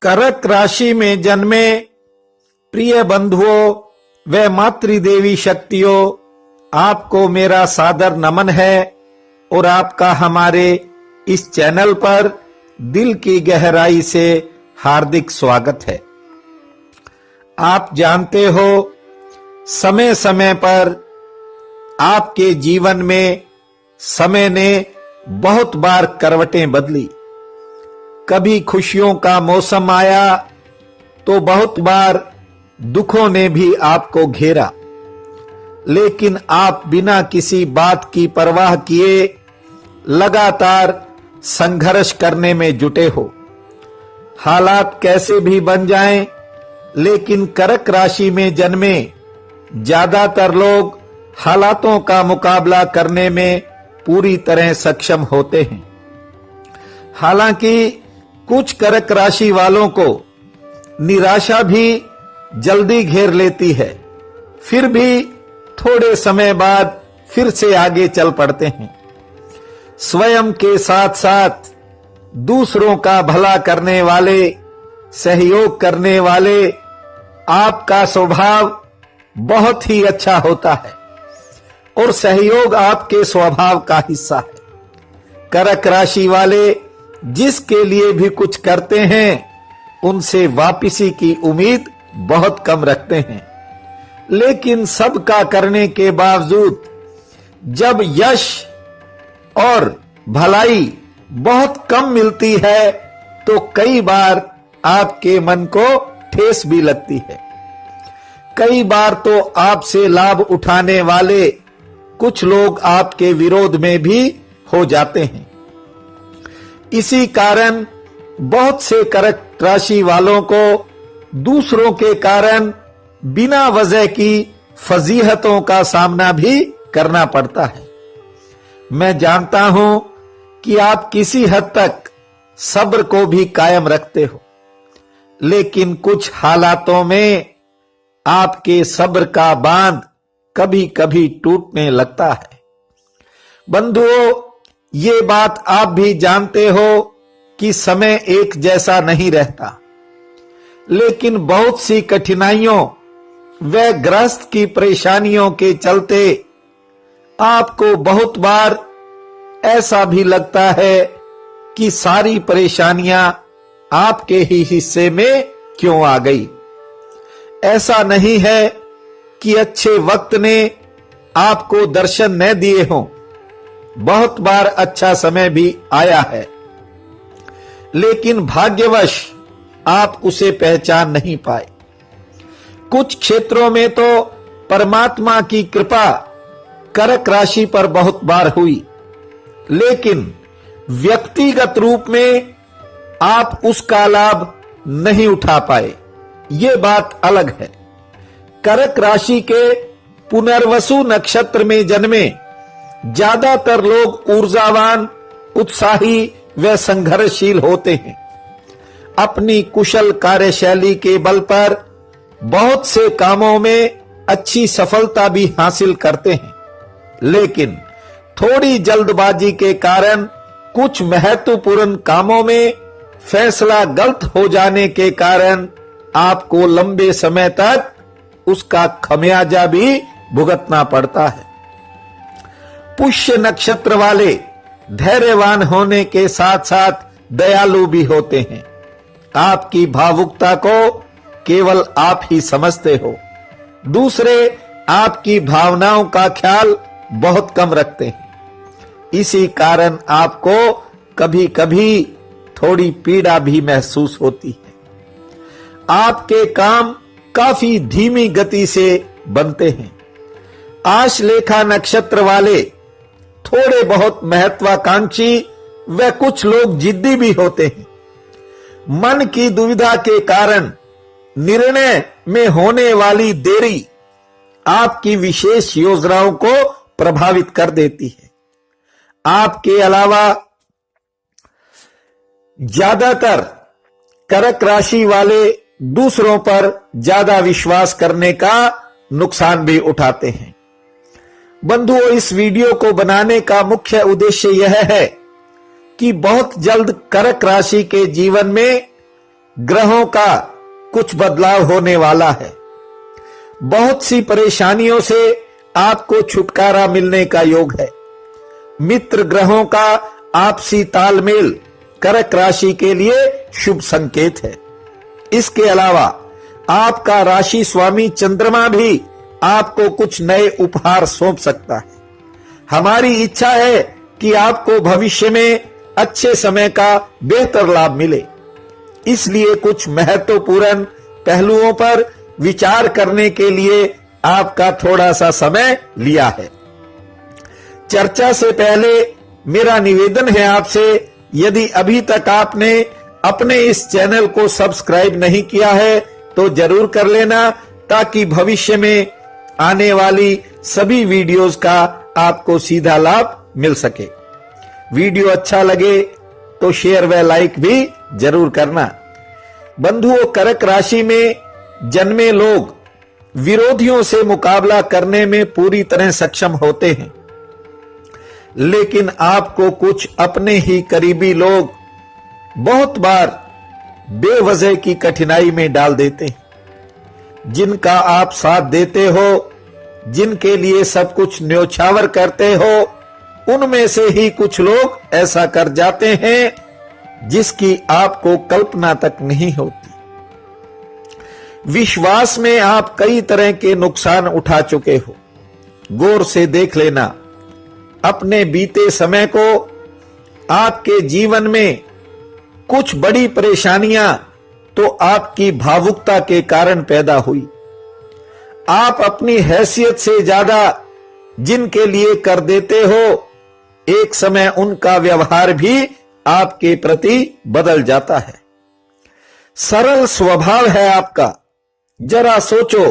कर्क राशि में जन्मे प्रिय बंधुओं व मातृदेवी शक्तियों, आपको मेरा सादर नमन है और आपका हमारे इस चैनल पर दिल की गहराई से हार्दिक स्वागत है। आप जानते हो, समय समय पर आपके जीवन में समय ने बहुत बार करवटें बदली। कभी खुशियों का मौसम आया तो बहुत बार दुखों ने भी आपको घेरा, लेकिन आप बिना किसी बात की परवाह किए लगातार संघर्ष करने में जुटे हो। हालात कैसे भी बन जाएं, लेकिन कर्क राशि में जन्मे ज्यादातर लोग हालातों का मुकाबला करने में पूरी तरह सक्षम होते हैं। हालांकि कुछ कर्क राशि वालों को निराशा भी जल्दी घेर लेती है, फिर भी थोड़े समय बाद फिर से आगे चल पड़ते हैं। स्वयं के साथ साथ दूसरों का भला करने वाले, सहयोग करने वाले, आपका स्वभाव बहुत ही अच्छा होता है और सहयोग आपके स्वभाव का हिस्सा है। कर्क राशि वाले जिसके लिए भी कुछ करते हैं, उनसे वापसी की उम्मीद बहुत कम रखते हैं, लेकिन सबका करने के बावजूद जब यश और भलाई बहुत कम मिलती है तो कई बार आपके मन को ठेस भी लगती है। कई बार तो आपसे लाभ उठाने वाले कुछ लोग आपके विरोध में भी हो जाते हैं। इसी कारण बहुत से कर्क राशि वालों को दूसरों के कारण बिना वजह की फजीहतों का सामना भी करना पड़ता है। मैं जानता हूं कि आप किसी हद तक सब्र को भी कायम रखते हो, लेकिन कुछ हालातों में आपके सब्र का बांध कभी कभी टूटने लगता है। बंधुओं, ये बात आप भी जानते हो कि समय एक जैसा नहीं रहता, लेकिन बहुत सी कठिनाइयों व ग्रस्त की परेशानियों के चलते आपको बहुत बार ऐसा भी लगता है कि सारी परेशानियां आपके ही हिस्से में क्यों आ गई। ऐसा नहीं है कि अच्छे वक्त ने आपको दर्शन न दिए हों, बहुत बार अच्छा समय भी आया है, लेकिन भाग्यवश आप उसे पहचान नहीं पाए। कुछ क्षेत्रों में तो परमात्मा की कृपा कर्क राशि पर बहुत बार हुई, लेकिन व्यक्तिगत रूप में आप उसका लाभ नहीं उठा पाए। ये बात अलग है। कर्क राशि के पुनर्वसु नक्षत्र में जन्मे ज्यादातर लोग ऊर्जावान, उत्साही व संघर्षशील होते हैं। अपनी कुशल कार्यशैली के बल पर बहुत से कामों में अच्छी सफलता भी हासिल करते हैं, लेकिन थोड़ी जल्दबाजी के कारण कुछ महत्वपूर्ण कामों में फैसला गलत हो जाने के कारण आपको लंबे समय तक उसका खमियाजा भी भुगतना पड़ता है। पुष्य नक्षत्र वाले धैर्यवान होने के साथ साथ दयालु भी होते हैं। आपकी भावुकता को केवल आप ही समझते हो, दूसरे आपकी भावनाओं का ख्याल बहुत कम रखते हैं। इसी कारण आपको कभी कभी थोड़ी पीड़ा भी महसूस होती है। आपके काम काफी धीमी गति से बनते हैं। आश्लेषा नक्षत्र वाले थोड़े बहुत महत्वाकांक्षी व कुछ लोग जिद्दी भी होते हैं। मन की दुविधा के कारण निर्णय में होने वाली देरी आपकी विशेष योजनाओं को प्रभावित कर देती है। आपके अलावा ज्यादातर कर्क राशि वाले दूसरों पर ज्यादा विश्वास करने का नुकसान भी उठाते हैं। बंधुओं, इस वीडियो को बनाने का मुख्य उद्देश्य यह है कि बहुत जल्द कर्क राशि के जीवन में ग्रहों का कुछ बदलाव होने वाला है। बहुत सी परेशानियों से आपको छुटकारा मिलने का योग है। मित्र ग्रहों का आपसी तालमेल कर्क राशि के लिए शुभ संकेत है। इसके अलावा आपका राशि स्वामी चंद्रमा भी आपको कुछ नए उपहार सौंप सकता है। हमारी इच्छा है कि आपको भविष्य में अच्छे समय का बेहतर लाभ मिले, इसलिए कुछ महत्वपूर्ण पहलुओं पर विचार करने के लिए आपका थोड़ा सा समय लिया है। चर्चा से पहले मेरा निवेदन है आपसे, यदि अभी तक आपने अपने इस चैनल को सब्सक्राइब नहीं किया है तो जरूर कर लेना, ताकि भविष्य में आने वाली सभी वीडियोस का आपको सीधा लाभ मिल सके। वीडियो अच्छा लगे तो शेयर व लाइक भी जरूर करना। बंधुओं, कर्क राशि में जन्मे लोग विरोधियों से मुकाबला करने में पूरी तरह सक्षम होते हैं, लेकिन आपको कुछ अपने ही करीबी लोग बहुत बार बेवजह की कठिनाई में डाल देते हैं। जिनका आप साथ देते हो, जिनके लिए सब कुछ न्योछावर करते हो, उनमें से ही कुछ लोग ऐसा कर जाते हैं जिसकी आपको कल्पना तक नहीं होती। विश्वास में आप कई तरह के नुकसान उठा चुके हो। गौर से देख लेना अपने बीते समय को। आपके जीवन में कुछ बड़ी परेशानियां तो आपकी भावुकता के कारण पैदा हुई। आप अपनी हैसियत से ज्यादा जिनके लिए कर देते हो, एक समय उनका व्यवहार भी आपके प्रति बदल जाता है। सरल स्वभाव है आपका। जरा सोचो,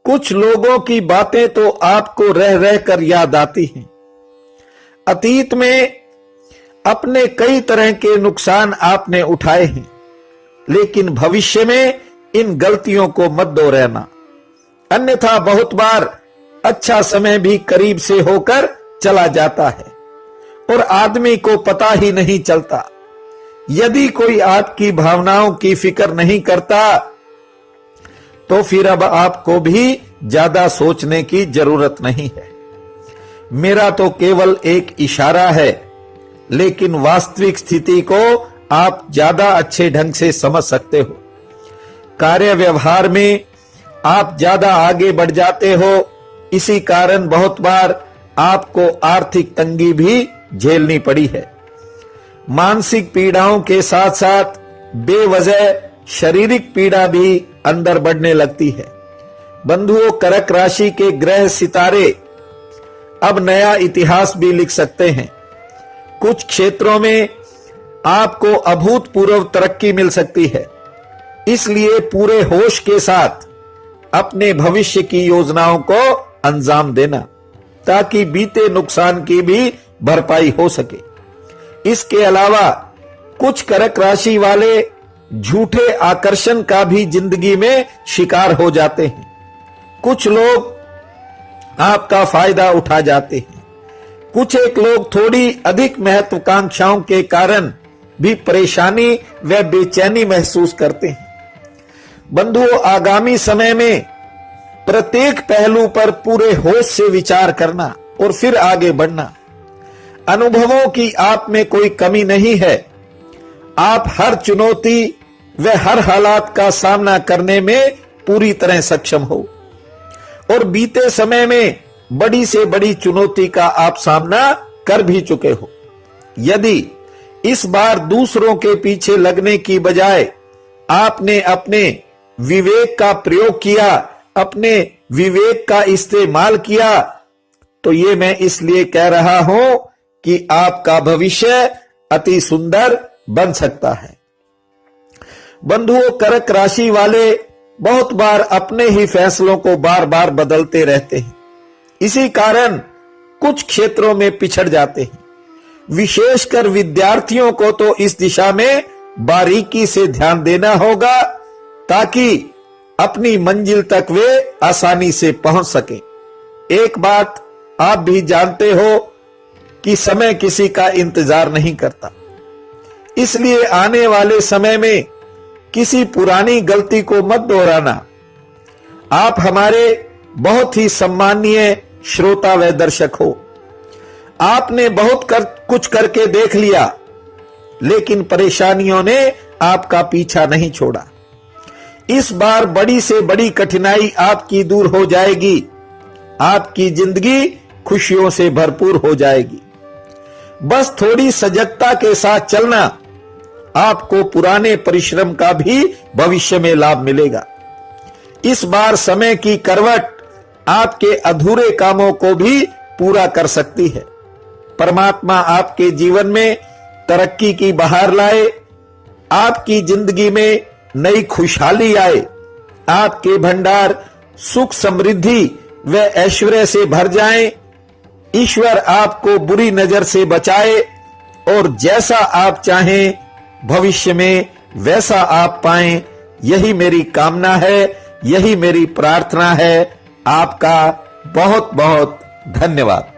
कुछ लोगों की बातें तो आपको रह रह कर याद आती हैं। अतीत में अपने कई तरह के नुकसान आपने उठाए हैं, लेकिन भविष्य में इन गलतियों को मत दोहराना, अन्यथा बहुत बार अच्छा समय भी करीब से होकर चला जाता है और आदमी को पता ही नहीं चलता। यदि कोई आपकी भावनाओं की फिक्र नहीं करता तो फिर अब आपको भी ज्यादा सोचने की जरूरत नहीं है। मेरा तो केवल एक इशारा है, लेकिन वास्तविक स्थिति को आप ज्यादा अच्छे ढंग से समझ सकते हो। कार्य व्यवहार में आप ज्यादा आगे बढ़ जाते हो, इसी कारण बहुत बार आपको आर्थिक तंगी भी झेलनी पड़ी है। मानसिक पीड़ाओं के साथ साथ बेवजह शारीरिक पीड़ा भी अंदर बढ़ने लगती है। बंधुओं, कर्क राशि के ग्रह सितारे अब नया इतिहास भी लिख सकते हैं। कुछ क्षेत्रों में आपको अभूतपूर्व तरक्की मिल सकती है, इसलिए पूरे होश के साथ अपने भविष्य की योजनाओं को अंजाम देना, ताकि बीते नुकसान की भी भरपाई हो सके। इसके अलावा कुछ कर्क राशि वाले झूठे आकर्षण का भी जिंदगी में शिकार हो जाते हैं। कुछ लोग आपका फायदा उठा जाते हैं। कुछ एक लोग थोड़ी अधिक महत्वाकांक्षाओं के कारण भी परेशानी व बेचैनी महसूस करते हैं। बंधुओं, आगामी समय में प्रत्येक पहलू पर पूरे होश से विचार करना और फिर आगे बढ़ना। अनुभवों की आप में कोई कमी नहीं है। आप हर चुनौती व हर हालात का सामना करने में पूरी तरह सक्षम हो और बीते समय में बड़ी से बड़ी चुनौती का आप सामना कर भी चुके हो। यदि इस बार दूसरों के पीछे लगने की बजाय आपने अपने विवेक का प्रयोग किया, अपने विवेक का इस्तेमाल किया, तो ये मैं इसलिए कह रहा हूं कि आपका भविष्य अति सुंदर बन सकता है। बंधुओं, कर्क राशि वाले बहुत बार अपने ही फैसलों को बार बार बदलते रहते हैं। इसी कारण कुछ क्षेत्रों में पिछड़ जाते हैं। विशेषकर विद्यार्थियों को तो इस दिशा में बारीकी से ध्यान देना होगा, ताकि अपनी मंजिल तक वे आसानी से पहुंच सके। एक बात आप भी जानते हो कि समय किसी का इंतजार नहीं करता, इसलिए आने वाले समय में किसी पुरानी गलती को मत दोहराना। आप हमारे बहुत ही सम्मानीय श्रोता व दर्शक हो। आपने बहुत कुछ करके देख लिया, लेकिन परेशानियों ने आपका पीछा नहीं छोड़ा। इस बार बड़ी से बड़ी कठिनाई आपकी दूर हो जाएगी। आपकी जिंदगी खुशियों से भरपूर हो जाएगी। बस थोड़ी सजगता के साथ चलना, आपको पुराने परिश्रम का भी भविष्य में लाभ मिलेगा। इस बार समय की करवट आपके अधूरे कामों को भी पूरा कर सकती है। परमात्मा आपके जीवन में तरक्की की बहार लाए, आपकी जिंदगी में नई खुशहाली आए, आपके भंडार सुख समृद्धि व ऐश्वर्य से भर जाएं। ईश्वर आपको बुरी नजर से बचाए और जैसा आप चाहें भविष्य में वैसा आप पाएं, यही मेरी कामना है, यही मेरी प्रार्थना है। आपका बहुत बहुत धन्यवाद।